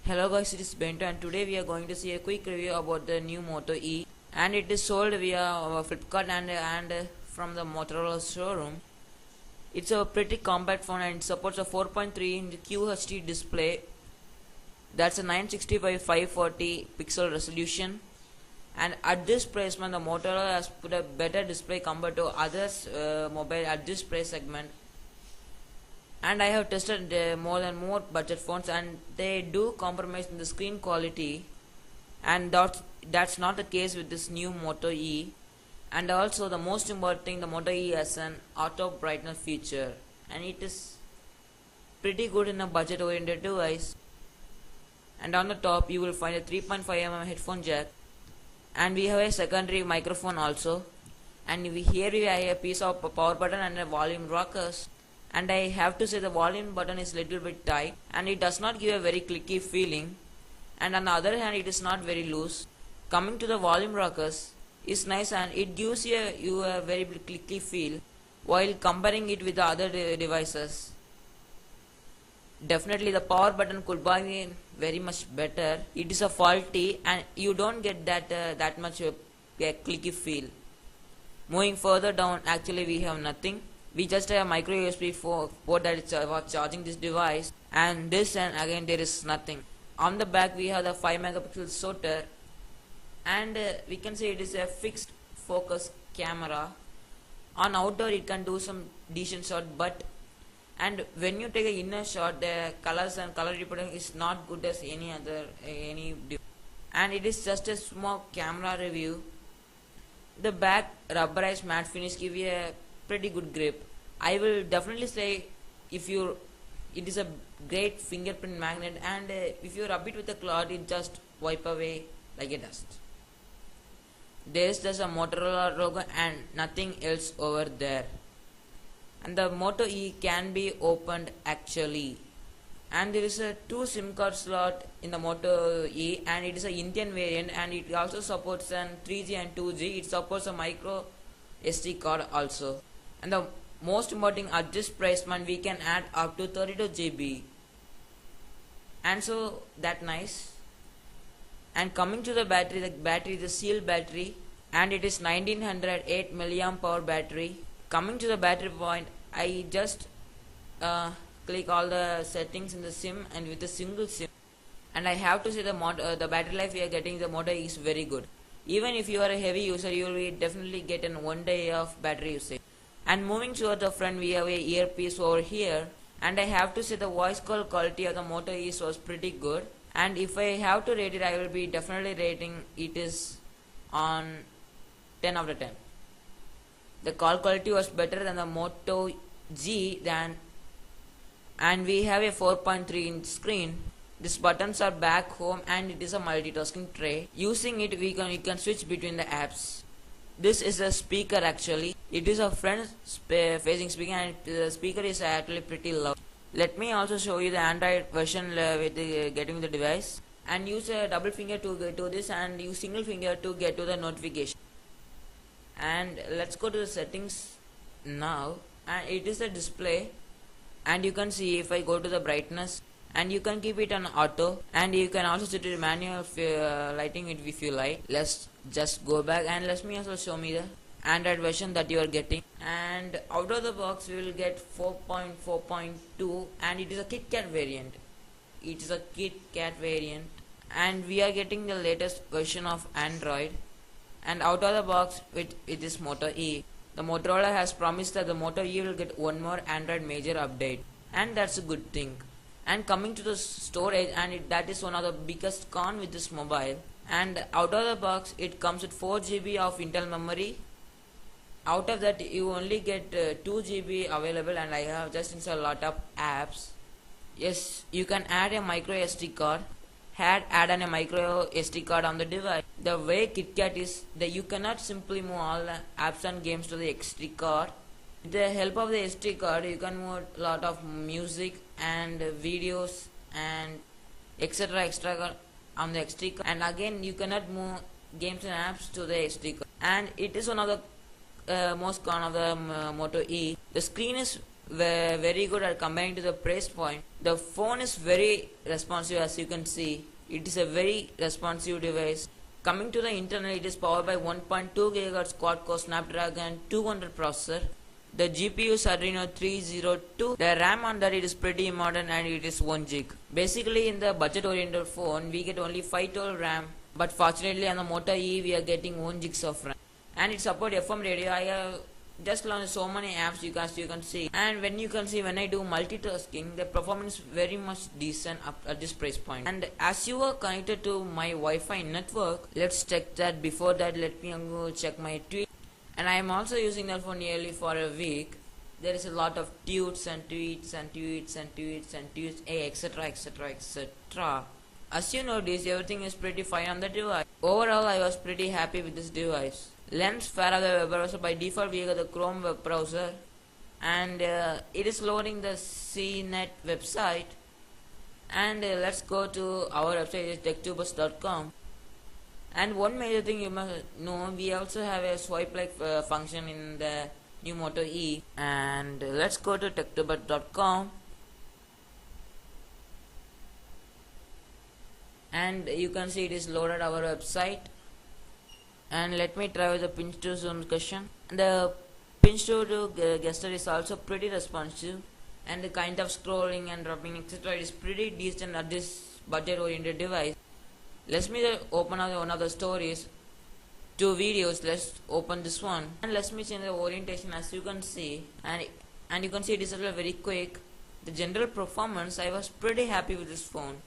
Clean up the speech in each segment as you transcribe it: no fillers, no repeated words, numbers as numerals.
Hello guys, it is Bento and today we are going to see a quick review about the new Moto E, and it is sold via Flipkart and from the Motorola showroom. It's a pretty compact phone and it supports a 4.3-inch QHD display. That's a 960 by 540 pixel resolution, and at this price point the Motorola has put a better display compared to others mobile at this price segment. And I have tested more budget phones and they do compromise in the screen quality, and that's not the case with this new Moto E. And also the most important thing, the Moto E has an auto brightness feature and it is pretty good in a budget oriented device. And on the top you will find a 3.5mm headphone jack, and we have a secondary microphone also, and here we have a piece of power button and a volume rockers. And I have to say the volume button is little bit tight and it does not give a very clicky feeling, and on the other hand it is not very loose. Coming to the volume rockers is nice and it gives you a very clicky feel while comparing it with the other devices. Definitely the power button could be very much better. It is a faulty and you don't get that much clicky feel. Moving further down, actually we have nothing. We just have a micro USB port that is for charging this device, and this, and again there is nothing. On the back we have the 5 megapixel shooter, and we can say it is a fixed focus camera. On outdoor it can do some decent shot, and when you take an inner shot the colors and color reproduction is not good as any and it is just a small camera review. The back rubberized matte finish give you a pretty good grip. I will definitely say it is a great fingerprint magnet, and if you rub it with a cloth it just wipe away like a dust. There is just a Motorola logo and nothing else over there. And the Moto E can be opened actually, and there is a 2 SIM card slot in the Moto E, and it is a Indian variant, and it also supports an 3G and 2G. It supports a micro SD card also. And the most important thing, at this price point we can add up to 32 GB, and so that nice. And coming to the battery is a sealed battery and it is 1908 milliamp hour battery. Coming to the battery point, I just click all the settings in the SIM and with a single SIM, and I have to say the battery life we are getting the Moto is very good. Even if you are a heavy user you will definitely get in 1 day of battery usage. And moving toward the front we have a earpiece over here, and I have to say the voice call quality of the Moto E was pretty good, and if I have to rate it I will be definitely rating it is on 10 out of 10. The call quality was better than the Moto G and we have a 4.3-inch screen. These buttons are back home and it is a multitasking tray. Using it we can switch between the apps. This is a speaker actually. It is a front facing speaker and the speaker is actually pretty loud. Let me also show you the Android version with getting the device, and use a double finger to get to this and use single finger to get to the notification. And let's go to the settings now, and it is a display, and you can see if I go to the brightness, and you can keep it on auto, and you can also set it manual lighting it if you like. Let's just go back and let me also show me the Android version that you are getting. And out of the box we will get 4.4.2, and it is a KitKat variant. And we are getting the latest version of Android. And out of the box with this Moto E, the Motorola has promised that the Moto E will get one more Android major update, and that's a good thing. And coming to the storage, and that is one of the biggest con with this mobile. And out of the box it comes with 4 GB of internal memory. Out of that you only get 2 GB available, and I have just installed a lot of apps. Yes, you can add a micro SD card. Add on a micro SD card on the device. The way KitKat is that you cannot simply move all the apps and games to the SD card. With the help of the SD card you can move a lot of music and videos and etc extra on the SD card, and again you cannot move games and apps to the SD card. And it is one of the most con of the Moto E. The screen is very good at comparing to the price point. The phone is very responsive, as you can see. It is a very responsive device. Coming to the internal, it is powered by 1.2 GHz quad-core Snapdragon 200 processor. The GPU is Adreno 302. The RAM on that it is pretty modern and it is 1 GB. Basically, in the budget-oriented phone, we get only 512 RAM. But fortunately, on the Moto E, we are getting 1 GB of RAM. And it supports FM radio. I have just launched so many apps you can see. And when I do multitasking, the performance is very much decent up at this price point. And as you are connected to my Wi-Fi network, let's check that. Before that, let me go check my tweet. And I am also using that phone nearly for a week. There is a lot of tweets, etc, etc. As you notice, everything is pretty fine on the device. Overall, I was pretty happy with this device. Let's fire up the web browser. By default, we got the Chrome web browser, and it is loading the CNET website. And let's go to our website, techtubers.com. And one major thing you must know, we also have a swipe-like function in the new Moto E. And let's go to techtubers.com. And you can see it is loaded our website. And let me try with the pinch to zoom question. The pinch to gesture is also pretty responsive, and the kind of scrolling and dropping etc is pretty decent at this budget oriented device. Let me open up one of the stories, 2 videos. Let's open this one and let me change the orientation. As you can see, and you can see it is very quick. The general performance, I was pretty happy with this phone.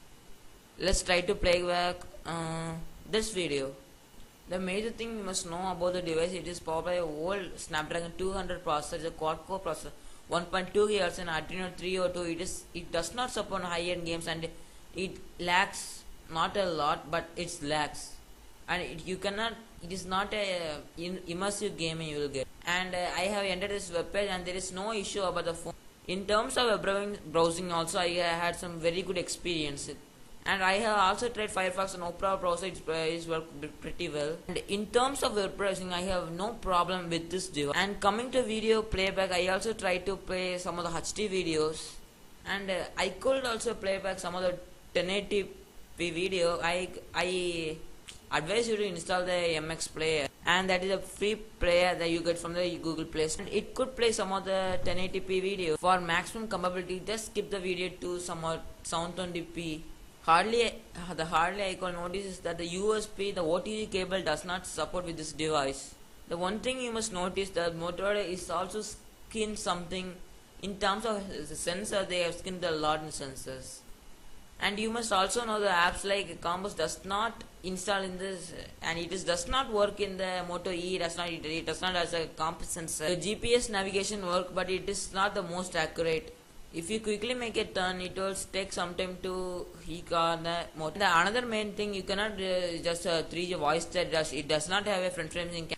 Let's try to play back this video. The major thing you must know about the device, it is powered by a old Snapdragon 200 processor. It's a quad-core processor, 1.2 GHz and Adreno 302. It does not support high-end games, and it lags not a lot, but it lags. And it is not a immersive gaming you will get. And I have entered this web page, and there is no issue about the phone. In terms of web browsing also, I had some very good experience. And I have also tried Firefox and Opera browser. It's worked pretty well. And in terms of web browsing, I have no problem with this device. And coming to video playback, I also tried to play some of the HD videos, and I could also play back some of the 1080p video. I advise you to install the MX player, and that is a free player that you get from the Google Play Store. And it could play some of the 1080p video. For maximum compatibility, just skip the video to somewhat 720p. Hardly I can notice is that the USB, the OTG cable does not support with this device. The one thing you must notice that Motorola is also skinned something in terms of the sensor. They have skinned a lot in sensors. And you must also know the apps like Compass does not install in this, and does not work in the Moto E. It does not as a compass sensor. The GPS navigation work, but it is not the most accurate. If you quickly make a turn, it will take some time to heat on the motor. The another main thing, you cannot just 3G voice chat. It does not have a front facing camera.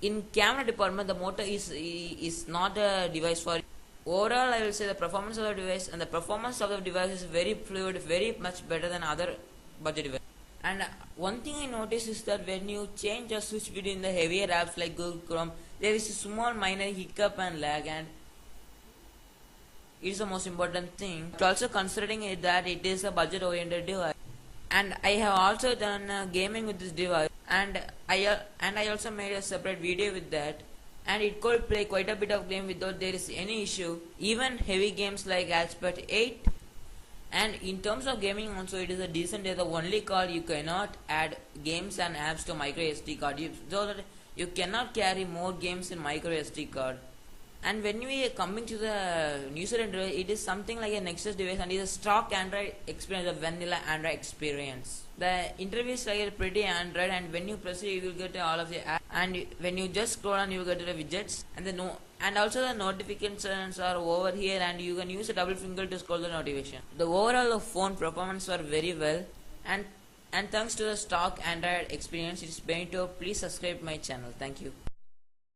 In camera department, the Moto is not a device for it. Overall, I will say the performance of the device is very fluid, very much better than other budget devices. And one thing I noticed is that when you change or switch between the heavier apps like Google Chrome, there is a small minor hiccup and lag, and it is the most important thing. But also considering that it is a budget oriented device, and I have also done gaming with this device, and I also made a separate video with that, and it could play quite a bit of game without there is any issue, even heavy games like Aspect 8. And in terms of gaming also, it is a decent. The only card you cannot add games and apps to micro SD card, so that you cannot carry more games in micro SD card. And when we are coming to the New Zealand device, it is something like a Nexus device, and it is a stock Android experience, a vanilla Android experience. The interface is like pretty Android, and when you press it, you will get all of the apps. And when you just scroll on, you will get the widgets, and also the notifications are over here, and you can use a double finger to scroll the notification. The overall phone performance were very well, and thanks to the stock Android experience, it is being to please subscribe my channel. Thank you.